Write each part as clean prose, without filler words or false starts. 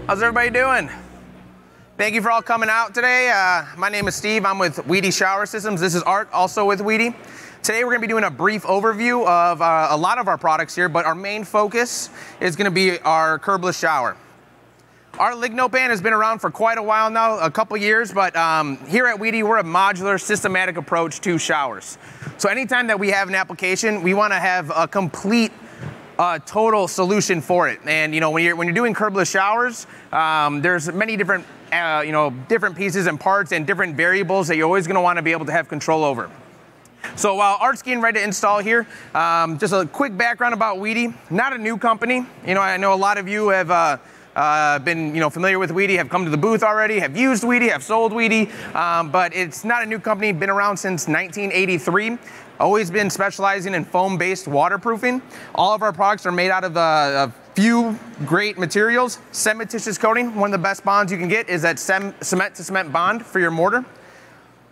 How's everybody doing? Thank you for all coming out today. My name is Steve. I'm with wedi Shower Systems. This is Art, also with wedi. Today we're going to be doing a brief overview of a lot of our products here, but our main focus is going to be our curbless shower. Our Ligno pan has been around for quite a while now, a couple years, but here at wedi, we're a modular, systematic approach to showers. So anytime that we have an application, we want to have a complete total solution for it. And you know, when you're doing curbless showers, there's many different different pieces and parts and different variables that you're always going to want to be able to have control over. So while Art's getting ready to install here, just a quick background about wedi. Not a new company. You know, I know a lot of you have been familiar with wedi, have come to the booth already, have used wedi, have sold wedi, but it's not a new company. Been around since 1983. Always been specializing in foam-based waterproofing. All of our products are made out of a few great materials. Cementitious coating, one of the best bonds you can get is that cement-to-cement bond for your mortar.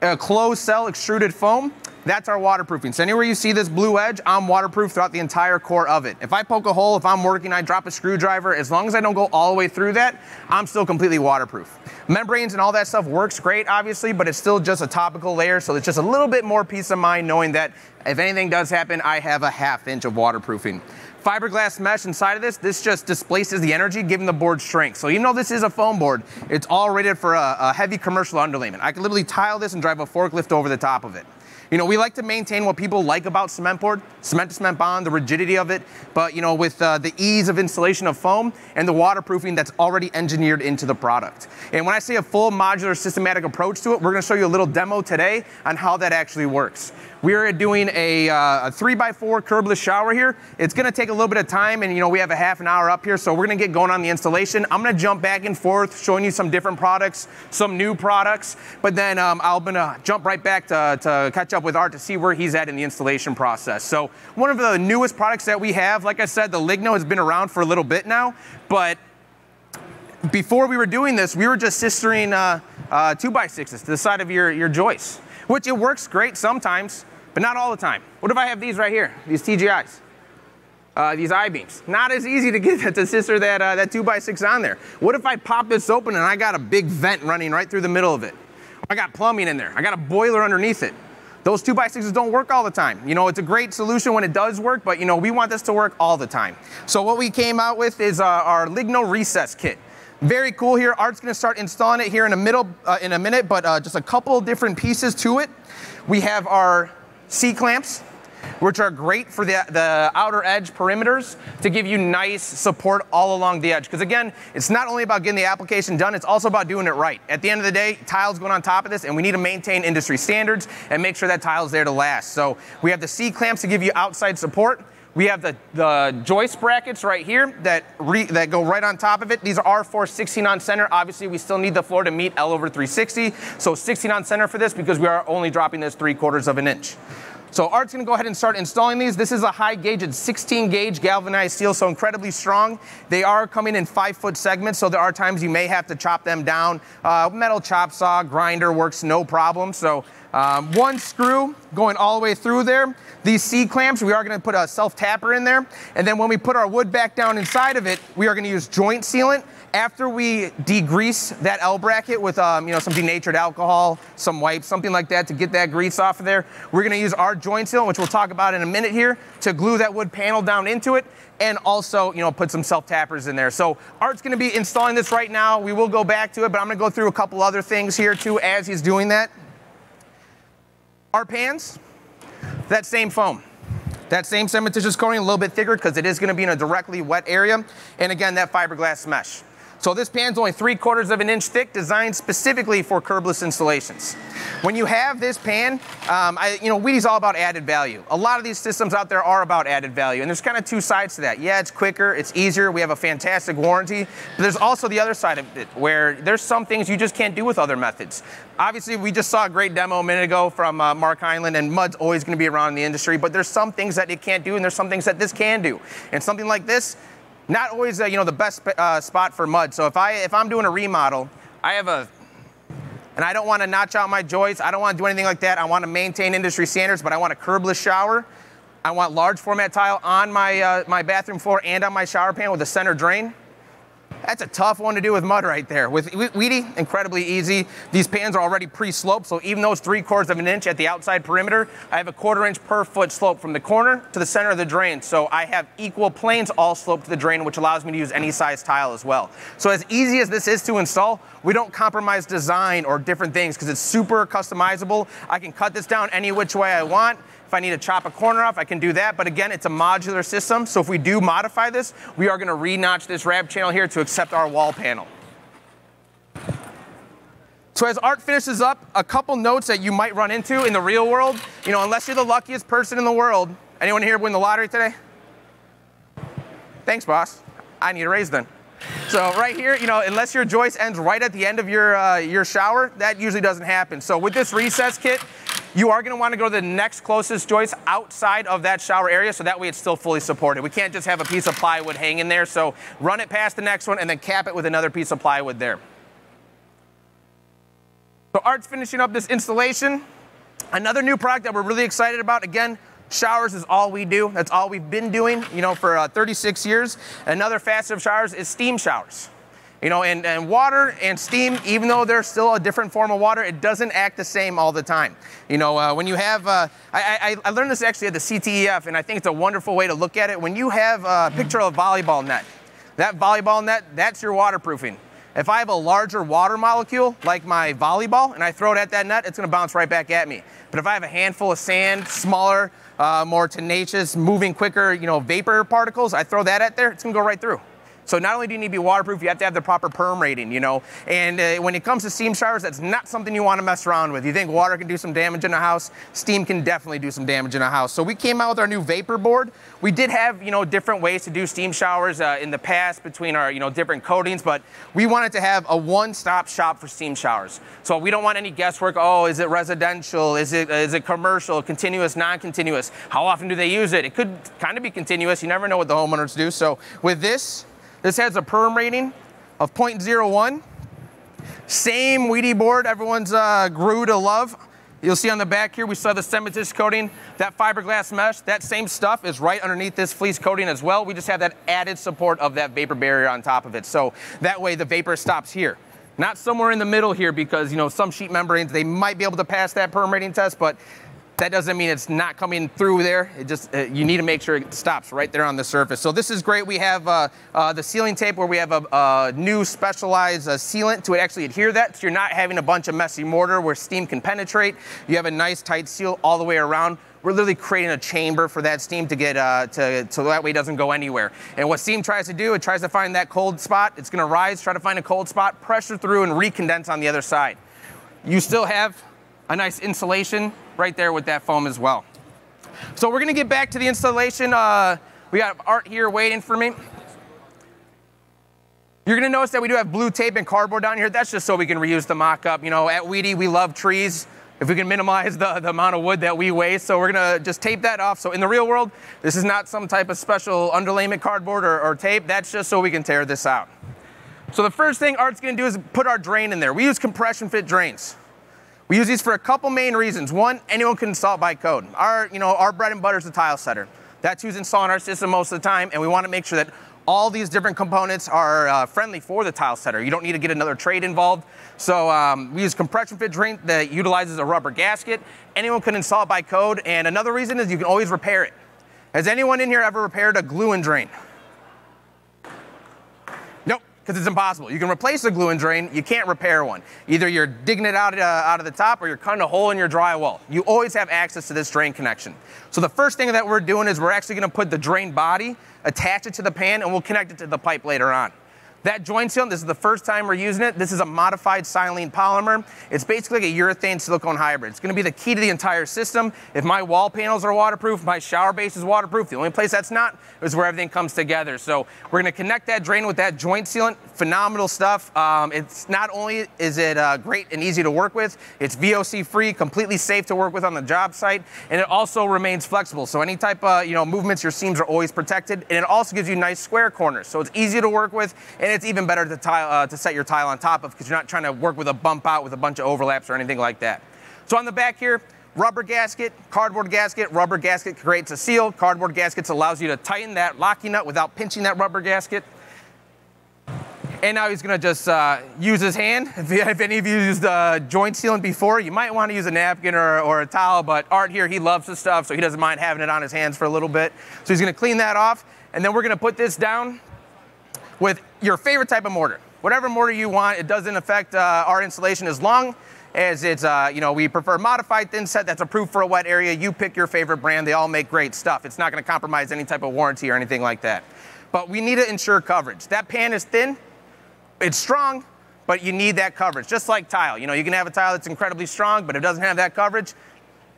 A closed cell extruded foam, that's our waterproofing. So anywhere you see this blue edge, I'm waterproof throughout the entire core of it. If I poke a hole, if I'm working, I drop a screwdriver, as long as I don't go all the way through that, I'm still completely waterproof. Membranes and all that stuff works great, obviously, but it's still just a topical layer, so it's just a little bit more peace of mind knowing that if anything does happen, I have a ½ inch of waterproofing. Fiberglass mesh inside of this just displaces the energy, giving the board strength. So even though this is a foam board, it's all rated for a heavy commercial underlayment. I can literally tile this and drive a forklift over the top of it. You know, we like to maintain what people like about cement board, cement-to-cement bond, the rigidity of it, but you know, with the ease of installation of foam and the waterproofing that's already engineered into the product. And when I say a full modular systematic approach to it, we're gonna show you a little demo today on how that actually works. We are doing a 3x4 curbless shower here. It's gonna take a little bit of time, and you know, we have a ½ an hour up here, so we're gonna get going on the installation. I'm gonna jump back and forth, showing you some different products, some new products, but then I'm gonna jump right back to catch up with Art to see where he's at in the installation process. So one of the newest products that we have, like I said, the Ligno has been around for a little bit now, but before we were doing this, we were just sistering 2x6s to the side of your joist, which it works great sometimes, but not all the time. What if I have these right here, these TGIs, these I-beams? Not as easy to get to sister that 2x6 on there. What if I pop this open and I got a big vent running right through the middle of it? I got plumbing in there. I got a boiler underneath it. Those 2x6s don't work all the time. You know, it's a great solution when it does work, but you know, we want this to work all the time. So what we came out with is our Ligno recess kit. Very cool here. Art's gonna start installing it here in a minute, but just a couple different pieces to it. We have our C-clamps, which are great for the outer edge perimeters to give you nice support all along the edge. Because again, it's not only about getting the application done, it's also about doing it right. At the end of the day, tile's going on top of this, and we need to maintain industry standards and make sure that tile's there to last. So we have the C-clamps to give you outside support. We have the joist brackets right here that go right on top of it. These are R4 16 on center. Obviously, we still need the floor to meet L over 360. So 16 on center for this because we are only dropping this 3/4 of an inch. So Art's gonna go ahead and start installing these. This is a high gauge, it's 16 gauge galvanized steel, so incredibly strong. They are coming in 5-foot segments, so there are times you may have to chop them down. Metal chop saw, grinder works no problem. So one screw going all the way through there. These C-clamps, we are gonna put a self-tapper in there. And then when we put our wood back down inside of it, we are gonna use joint sealant. After we degrease that L bracket with some denatured alcohol, some wipes, something like that to get that grease off of there, we're gonna use our joint sealant, which we'll talk about in a minute here, to glue that wood panel down into it, and also put some self-tappers in there. So Art's gonna be installing this right now. We will go back to it, but I'm gonna go through a couple other things here too as he's doing that. Our pans, that same foam. That same cementitious coating, a little bit thicker because it is gonna be in a directly wet area. And again, that fiberglass mesh. So this pan's only 3/4 of an inch thick, designed specifically for curbless installations. When you have this pan, wedi's all about added value. A lot of these systems out there are about added value, and there's kind of two sides to that. Yeah, it's quicker, it's easier, we have a fantastic warranty, but there's also the other side of it, where there's some things you just can't do with other methods. Obviously, we just saw a great demo a minute ago from Mark Heinlein, and mud's always gonna be around in the industry, but there's some things that it can't do, and there's some things that this can do. And something like this, not always the best spot for mud. So if I'm doing a remodel, and I don't want to notch out my joists, I don't want to do anything like that. I want to maintain industry standards, but I want a curbless shower. I want large format tile on my bathroom floor and on my shower pan with a center drain. That's a tough one to do with mud right there. With wedi, incredibly easy. These pans are already pre-sloped, so even though it's 3/4 of an inch at the outside perimeter, I have a 1/4 inch per foot slope from the corner to the center of the drain. So I have equal planes all sloped to the drain, which allows me to use any size tile as well. So as easy as this is to install, we don't compromise design or different things because it's super customizable. I can cut this down any which way I want. If I need to chop a corner off, I can do that. But again, it's a modular system. So if we do modify this, we are going to re-notch this wrap channel here to accept our wall panel. So as Art finishes up, a couple notes that you might run into in the real world. You know, unless you're the luckiest person in the world. Anyone here win the lottery today? Thanks, boss. I need a raise then. So right here, you know, unless your joist ends right at the end of your shower, that usually doesn't happen. So with this recess kit, you are going to want to go to the next closest joist outside of that shower area, so that way it's still fully supported. We can't just have a piece of plywood hanging there, so run it past the next one and then cap it with another piece of plywood there. So Art's finishing up this installation. Another new product that we're really excited about, again, showers is all we do. That's all we've been doing, you know, for 36 years. Another facet of showers is steam showers. You know, and water and steam, even though they're still a different form of water, it doesn't act the same all the time. You know, when you have, I learned this actually at the CTEF, and I think it's a wonderful way to look at it. When you have a picture of a volleyball net, that volleyball net, that's your waterproofing. If I have a larger water molecule, like my volleyball, and I throw it at that net, it's gonna bounce right back at me. But if I have a handful of sand, smaller, more tenacious, moving quicker, you know, vapor particles, I throw that at there, it's gonna go right through. So not only do you need to be waterproof, you have to have the proper perm rating, you know. And when it comes to steam showers, that's not something you want to mess around with. You think water can do some damage in a house? Steam can definitely do some damage in a house. So we came out with our new vapor board. We did have, you know, different ways to do steam showers in the past between our, you know, different coatings, but we wanted to have a one-stop shop for steam showers. So we don't want any guesswork. Oh, is it residential? Is it commercial? Continuous? Non-continuous? How often do they use it? It could kind of be continuous. You never know what the homeowners do. So with this has a perm rating of 0.01. Same wedi board everyone's grew to love. You'll see on the back here, we still have the cementitious coating. That fiberglass mesh, that same stuff is right underneath this fleece coating as well. We just have that added support of that vapor barrier on top of it. So that way the vapor stops here. Not somewhere in the middle here because, you know, some sheet membranes, they might be able to pass that perm rating test, but that doesn't mean it's not coming through there. It just, you need to make sure it stops right there on the surface. So this is great. We have the sealing tape where we have a new specialized sealant to actually adhere that. So you're not having a bunch of messy mortar where steam can penetrate. You have a nice tight seal all the way around. We're literally creating a chamber for that steam to get, so that way it doesn't go anywhere. And what steam tries to do, it tries to find that cold spot. It's gonna rise, try to find a cold spot, pressure through and recondense on the other side. You still have a nice insulation right there with that foam as well. So we're gonna get back to the installation. We got Art here waiting for me. You're gonna notice that we do have blue tape and cardboard down here. That's just so we can reuse the mock-up. You know, at wedi, we love trees. If we can minimize the amount of wood that we waste, so we're gonna just tape that off. So in the real world, this is not some type of special underlayment cardboard or tape. That's just so we can tear this out. So the first thing Art's gonna do is put our drain in there. We use compression fit drains. We use these for a couple main reasons. One, anyone can install it by code. Our bread and butter is the tile setter. That's who's installing our system most of the time, and we want to make sure that all these different components are friendly for the tile setter. You don't need to get another trade involved. So we use compression fit drain that utilizes a rubber gasket. Anyone can install it by code, and another reason is you can always repair it. Has anyone in here ever repaired a glue and drain? Because it's impossible. You can replace a glue and drain, you can't repair one. Either you're digging it out of the top or you're cutting a hole in your drywall. You always have access to this drain connection. So the first thing that we're doing is we're actually gonna put the drain body, attach it to the pan, and we'll connect it to the pipe later on. That joint sealant, this is the first time we're using it. This is a modified Sealant polymer. It's basically like a urethane silicone hybrid. It's gonna be the key to the entire system. If my wall panels are waterproof, my shower base is waterproof. The only place that's not is where everything comes together. So we're gonna connect that drain with that joint sealant. Phenomenal stuff. It's not only is it great and easy to work with, it's VOC free, completely safe to work with on the job site, and it also remains flexible. So any type of movements, your seams are always protected, and it also gives you nice square corners. So it's easy to work with, and it's even better to set your tile on top of because you're not trying to work with a bump out with a bunch of overlaps or anything like that. So on the back here, rubber gasket, cardboard gasket. Rubber gasket creates a seal. Cardboard gaskets allows you to tighten that locking nut without pinching that rubber gasket. And now he's gonna just use his hand. If any of you used joint sealant before, you might want to use a napkin or a towel, but Art here, he loves this stuff, so he doesn't mind having it on his hands for a little bit. So he's gonna clean that off, and then we're gonna put this down with your favorite type of mortar. Whatever mortar you want, it doesn't affect our installation as long as it's, we prefer modified thin set that's approved for a wet area. You pick your favorite brand, they all make great stuff. It's not gonna compromise any type of warranty or anything like that. But we need to ensure coverage. That pan is thin, it's strong, but you need that coverage, just like tile. You can have a tile that's incredibly strong, but it doesn't have that coverage.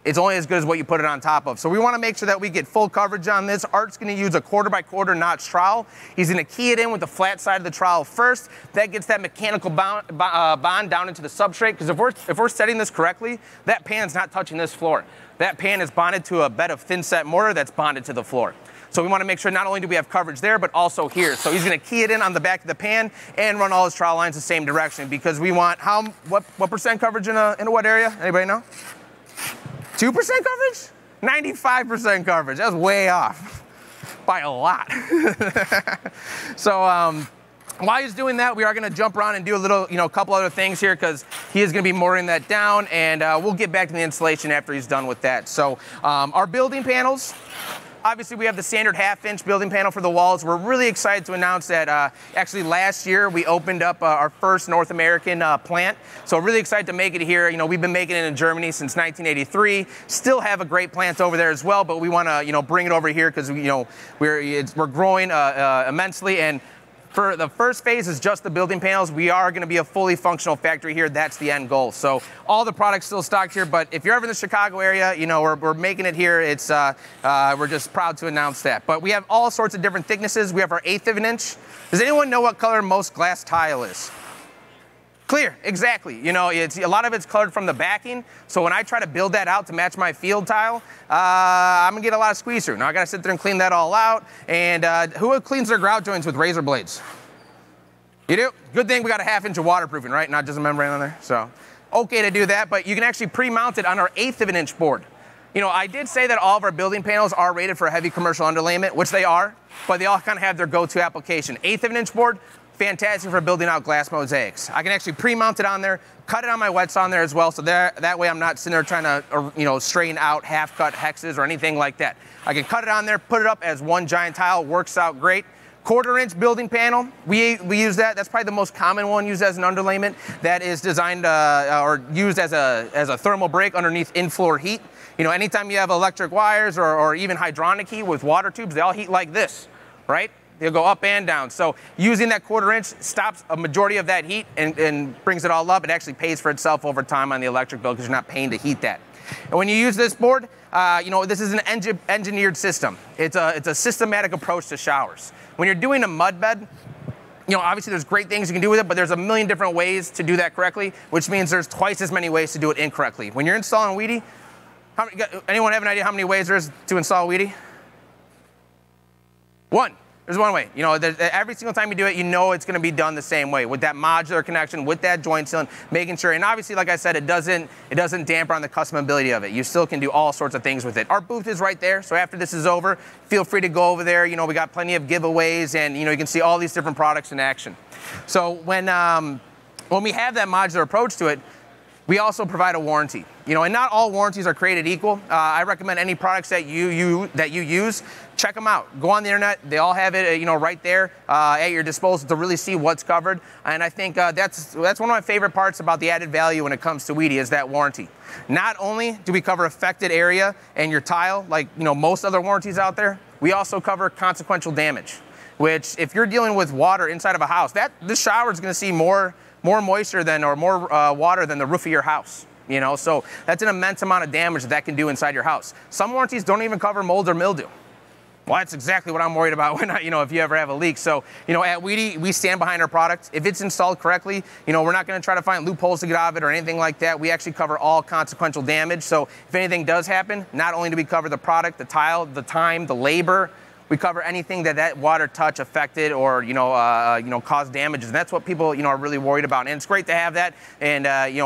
It's only as good as what you put it on top of. So we wanna make sure that we get full coverage on this. Art's gonna use a 1/4x1/4 notch trowel. He's gonna key it in with the flat side of the trowel first. That gets that mechanical bond down into the substrate, because if we're setting this correctly, that pan's not touching this floor. That pan is bonded to a bed of thin set mortar that's bonded to the floor. So we want to make sure not only do we have coverage there, but also here. So he's going to key it in on the back of the pan and run all his trowel lines the same direction, because we want what percent coverage in a wet area? Anybody know? 2% coverage? 95% coverage. That's way off by a lot. So while he's doing that, we are going to jump around and do a little, couple other things here, because he is going to be mooring that down, and we'll get back to the installation after he's done with that. So our building panels. Obviously, we have the standard 1/2-inch building panel for the walls. We're really excited to announce that actually last year we opened up our first North American plant. So really excited to make it here. We've been making it in Germany since 1983. Still have a great plant over there as well, but we want to bring it over here because we're growing immensely. And for the first phase is just the building panels. We are going to be a fully functional factory here. That's the end goal. So all the products still stocked here, but if you're ever in the Chicago area, we're making it here. It's we're just proud to announce that. But we have all sorts of different thicknesses. We have our 1/8 of an inch. Does anyone know what color most glass tile is? Clear, exactly. It's a lot of it's colored from the backing. So when I try to build that out to match my field tile, I'm gonna get a lot of squeeze through. Now I gotta sit there and clean that all out. And who cleans their grout joints with razor blades? You do? Good thing we got a 1/2 inch of waterproofing, right? Not just a membrane on there. So okay to do that, but you can actually pre-mount it on our 1/8 of an inch board. I did say that all of our building panels are rated for heavy commercial underlayment, which they are, but they all kind of have their go-to application. 1/8 of an inch board, fantastic for building out glass mosaics. I can actually pre-mount it on there, cut it on my wet saw on there as well, so that way I'm not sitting there trying to straighten out half-cut hexes or anything like that. I can cut it on there, put it up as one giant tile, works out great. 1/4-inch building panel, we use that. That's probably the most common one used as an underlayment. That is designed or used as a thermal break underneath in-floor heat. Anytime you have electric wires or even hydronic heat with water tubes, they all heat like this, right? They'll go up and down. So using that 1/4-inch stops a majority of that heat and brings it all up. It actually pays for itself over time on the electric bill because you're not paying to heat that. And when you use this board, this is an engineered system. It's a systematic approach to showers. When you're doing a mud bed, obviously there's great things you can do with it, but there's a million different ways to do that correctly, which means there's twice as many ways to do it incorrectly. When you're installing wedi, anyone have an idea how many ways there is to install wedi? One. There's one way. Every single time you do it, it's going to be done the same way with that modular connection, with that joint sealant, making sure. And obviously, like I said, it doesn't dampen on the customability of it. You still can do all sorts of things with it. Our booth is right there, so after this is over, feel free to go over there. We got plenty of giveaways, and you can see all these different products in action. So when we have that modular approach to it, we also provide a warranty. And not all warranties are created equal. I recommend any products that you use, check them out. Go on the internet. They all have it, right there at your disposal to really see what's covered. And I think that's one of my favorite parts about the added value when it comes to wedi is that warranty. Not only do we cover affected area and your tile, like most other warranties out there, we also cover consequential damage. Which, if you're dealing with water inside of a house, this shower is going to see more moisture or more water than the roof of your house. So that's an immense amount of damage that can do inside your house. Some warranties don't even cover mold or mildew. Well, that's exactly what I'm worried about when if you ever have a leak. So, at wedi, we stand behind our product. If it's installed correctly, we're not going to try to find loopholes to get out of it or anything like that. We actually cover all consequential damage. So if anything does happen, not only do we cover the product, the tile, the time, the labor, we cover anything that water touch affected or caused damages. And that's what people are really worried about. And it's great to have that and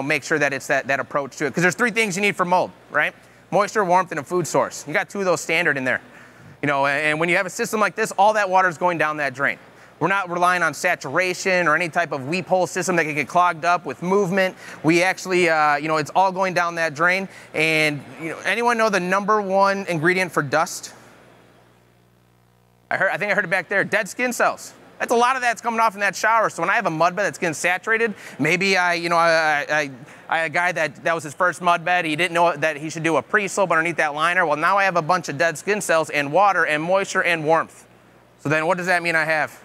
make sure that it's that approach to it. Because there's 3 things you need for mold, right? Moisture, warmth, and a food source. You got 2 of those standard in there. And when you have a system like this, all that water is going down that drain. We're not relying on saturation or any type of weep hole system that can get clogged up with movement. We actually, it's all going down that drain. And anyone know the #1 ingredient for dust? I think I heard it back there. Dead skin cells. That's a lot of that's coming off in that shower. So when I have a mud bed that's getting saturated, maybe I had a guy that was his first mud bed. He didn't know that he should do a pre-slope underneath that liner. Well, now I have a bunch of dead skin cells and water and moisture and warmth. So then what does that mean I have?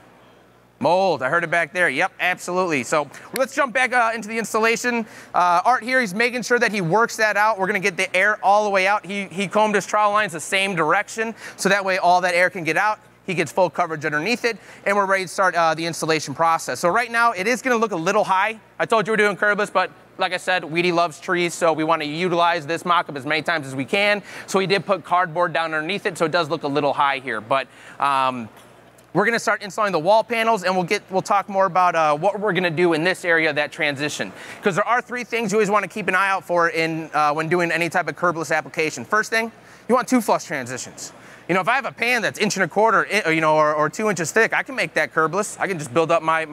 Mold. I heard it back there. Yep, absolutely. So let's jump back into the installation. Art here, he's making sure that he works that out. We're going to get the air all the way out. He combed his trowel lines the same direction, so that way all that air can get out. He gets full coverage underneath it, and we're ready to start the installation process. So right now, it is going to look a little high. I told you we're doing curbless, but like I said, wedi loves trees, so we want to utilize this mock-up as many times as we can. So we did put cardboard down underneath it, so it does look a little high here. But we're going to start installing the wall panels, and we'll talk more about what we're going to do in this area, that transition. Because there are 3 things you always want to keep an eye out for when doing any type of curbless application. First thing, you want 2 flush transitions. If I have a pan that's 1.25 inches, or 2 inches thick, I can make that curbless. I can just build up my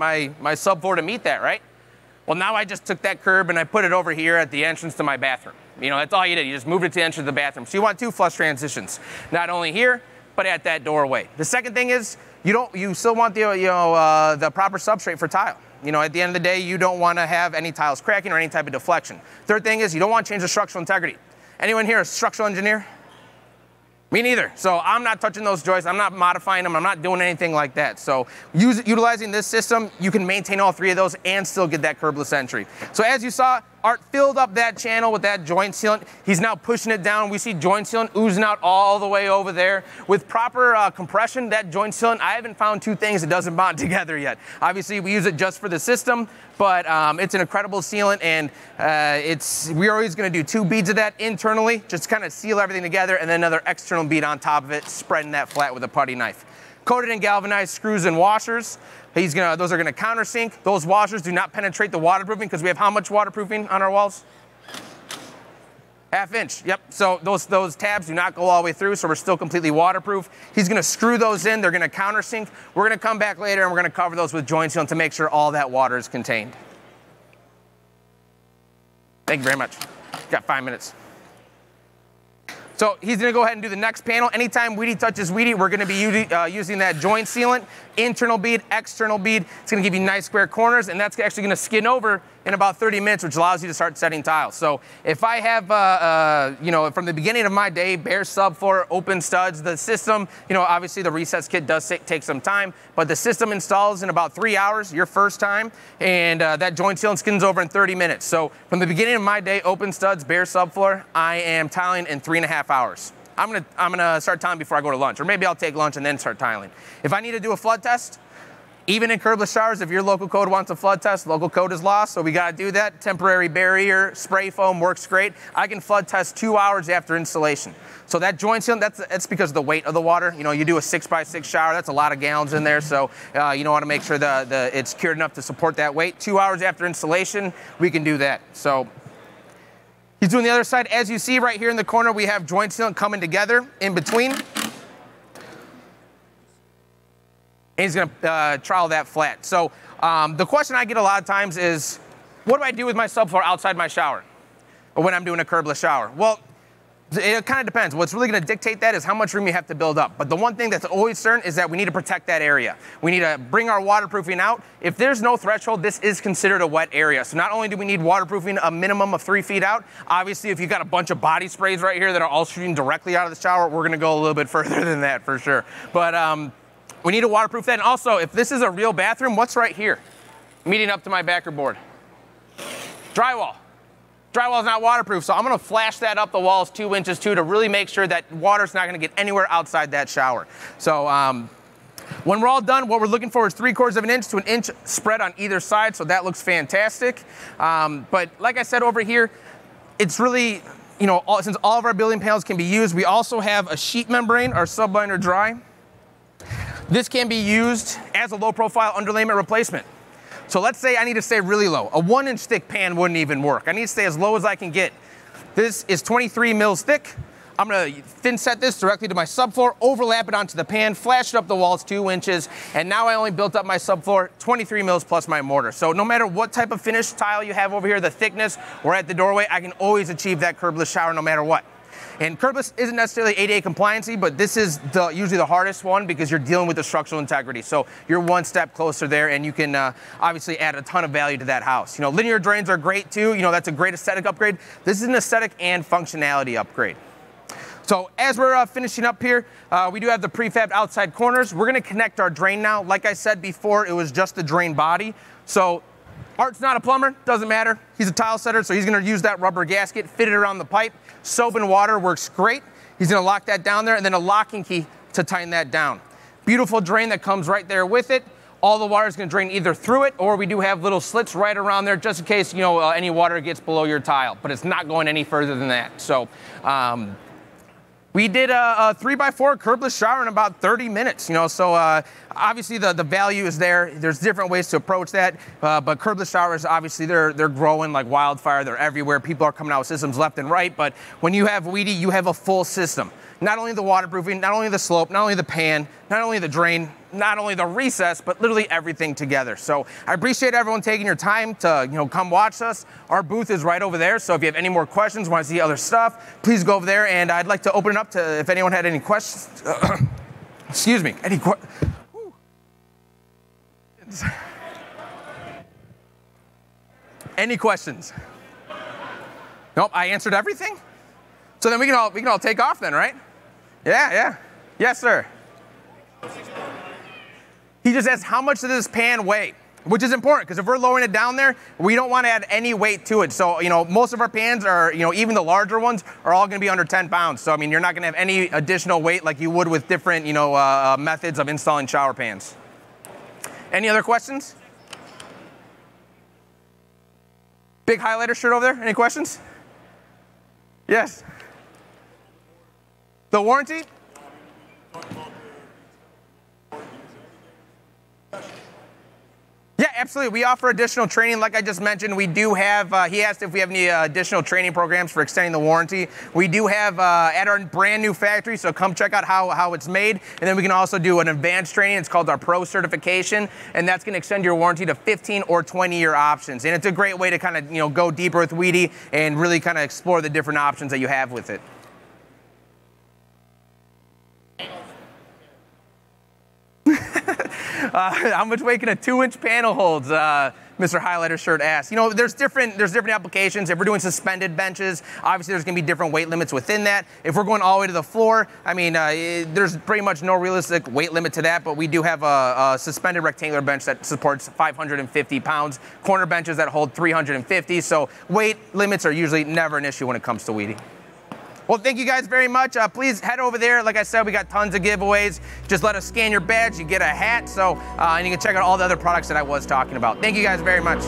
subfloor to meet that, right? Well, now I just took that curb and I put it over here at the entrance to my bathroom. That's all you did. You just moved it to the entrance of the bathroom. So you want 2 flush transitions, not only here, but at that doorway. The second thing is you still want the proper substrate for tile. At the end of the day, you don't want to have any tiles cracking or any type of deflection. Third thing is you don't want to change the structural integrity. Anyone here a structural engineer? Me neither. So I'm not touching those joists. I'm not modifying them. I'm not doing anything like that. So utilizing this system, you can maintain all 3 of those and still get that curbless entry. So as you saw, Art filled up that channel with that joint sealant. He's now pushing it down. We see joint sealant oozing out all the way over there. With proper compression, that joint sealant, I haven't found 2 things that doesn't bond together yet. Obviously, we use it just for the system, but it's an incredible sealant, and we're always going to do 2 beads of that internally, just kind of seal everything together, and then another external bead on top of it, spreading that flat with a putty knife. Coated in galvanized screws and washers. Those are going to countersink. Those washers do not penetrate the waterproofing because we have how much waterproofing on our walls? 1/2 inch. Yep. So those tabs do not go all the way through, so we're still completely waterproof. He's going to screw those in. They're going to countersink. We're going to come back later and we're going to cover those with joint sealant to make sure all that water is contained. Thank you very much. Got 5 minutes. So he's going to go ahead and do the next panel. Anytime wedi touches wedi, we're going to be using that joint sealant, internal bead, external bead. It's going to give you nice square corners, and that's actually going to skin over in about 30 minutes, which allows you to start setting tiles. So if I have, from the beginning of my day, bare subfloor, open studs, the system, obviously the recess kit does take some time, but the system installs in about 3 hours, your first time, and that joint sealant skins over in 30 minutes. So from the beginning of my day, open studs, bare subfloor, I am tiling in 3.5 hours. I'm gonna start tiling before I go to lunch, or maybe I'll take lunch and then start tiling. If I need to do a flood test, even in curbless showers, if your local code wants a flood test, local code is lost, so we gotta do that. Temporary barrier, spray foam works great. I can flood test 2 hours after installation. So that joint sealant, that's because of the weight of the water. You do a 6x6 shower, that's a lot of gallons in there, so you want to make sure it's cured enough to support that weight. 2 hours after installation, we can do that. So he's doing the other side. As you see right here in the corner, we have joint sealant coming together in between. And he's gonna trowel that flat. So the question I get a lot of times is, what do I do with my subfloor outside my shower? Or when I'm doing a curbless shower? Well, it kind of depends. What's really gonna dictate that is how much room you have to build up. But the one thing that's always certain is that we need to protect that area. We need to bring our waterproofing out. If there's no threshold, this is considered a wet area. So not only do we need waterproofing a minimum of 3 feet out, obviously if you've got a bunch of body sprays right here that are all shooting directly out of the shower, we're gonna go a little bit further than that for sure. But we need to waterproof that. And also, if this is a real bathroom, what's right here? Meeting up to my backer board. Drywall. Drywall is not waterproof, so I'm gonna flash that up the walls 2 inches too to really make sure that water's not gonna get anywhere outside that shower. So when we're all done, what we're looking for is 3/4 inch to 1 inch spread on either side, so that looks fantastic. But like I said over here, it's really, since all of our building panels can be used, we also have a sheet membrane, our subliner dry. This can be used as a low profile underlayment replacement. So let's say I need to stay really low. A 1 inch thick pan wouldn't even work. I need to stay as low as I can get. This is 23 mils thick. I'm gonna thin set this directly to my subfloor, overlap it onto the pan, flash it up the walls 2 inches, and now I only built up my subfloor 23 mils plus my mortar. So no matter what type of finish tile you have over here, the thickness, or at the doorway, I can always achieve that curbless shower no matter what. And curbless isn't necessarily ADA compliancy, but this is usually the hardest one because you're dealing with the structural integrity. So you're one step closer there, and you can obviously add a ton of value to that house. You know, linear drains are great too. You know, that's a great aesthetic upgrade. This is an aesthetic and functionality upgrade. So as we're finishing up here, we do have the prefabbed outside corners. We're gonna connect our drain now. Like I said before, it was just the drain body. So Art's not a plumber, doesn't matter. He's a tile setter, so he's gonna use that rubber gasket, fit it around the pipe. Soap and water works great. He's gonna lock that down there, and then a locking key to tighten that down. Beautiful drain that comes right there with it. All the water is gonna drain either through it, or we do have little slits right around there just in case, you know, any water gets below your tile, but it's not going any further than that. So, we did a 3x4 curbless shower in about 30 minutes, you know, so obviously the value is there. There's different ways to approach that, but curbless showers, obviously they're growing like wildfire. They're everywhere. People are coming out with systems left and right, but when you have wedi, you have a full system. Not only the waterproofing, not only the slope, not only the pan, not only the drain, not only the recess, but literally everything together. So I appreciate everyone taking your time to, you know, come watch us. Our booth is right over there, so if you have any more questions, want to see other stuff, please go over there, and I'd like to open it up to if anyone had any questions. Excuse me, any questions? Nope, I answered everything? So then we can all take off then, right? Yeah. Yes, sir. He just asked, how much does this pan weigh? Which is important, because if we're lowering it down there, we don't want to add any weight to it. So, you know, most of our pans are, you know, even the larger ones are all going to be under 10 pounds. So, I mean, you're not going to have any additional weight like you would with different, you know, methods of installing shower pans. Any other questions? Big highlighter shirt over there. Any questions? Yes. The warranty? Yeah, absolutely. We offer additional training. Like I just mentioned, we do have, he asked if we have any additional training programs for extending the warranty. We do have at our brand new factory, so come check out how it's made. And then we can also do an advanced training. It's called our Pro certification, and that's going to extend your warranty to 15 or 20-year options. And it's a great way to kind of, you know, go deeper with wedi and really kind of explore the different options that you have with it. How much weight can a 2-inch panel hold? Mr. Highlighter Shirt asked. You know, there's different applications. If we're doing suspended benches, obviously there's going to be different weight limits within that. If we're going all the way to the floor, I mean, there's pretty much no realistic weight limit to that, but we do have a suspended rectangular bench that supports 550 pounds, corner benches that hold 350, so weight limits are usually never an issue when it comes to wedi. Well, thank you guys very much. Please head over there. Like I said, we got tons of giveaways. Just let us scan your badge. You get a hat. So, and you can check out all the other products that I was talking about. Thank you guys very much.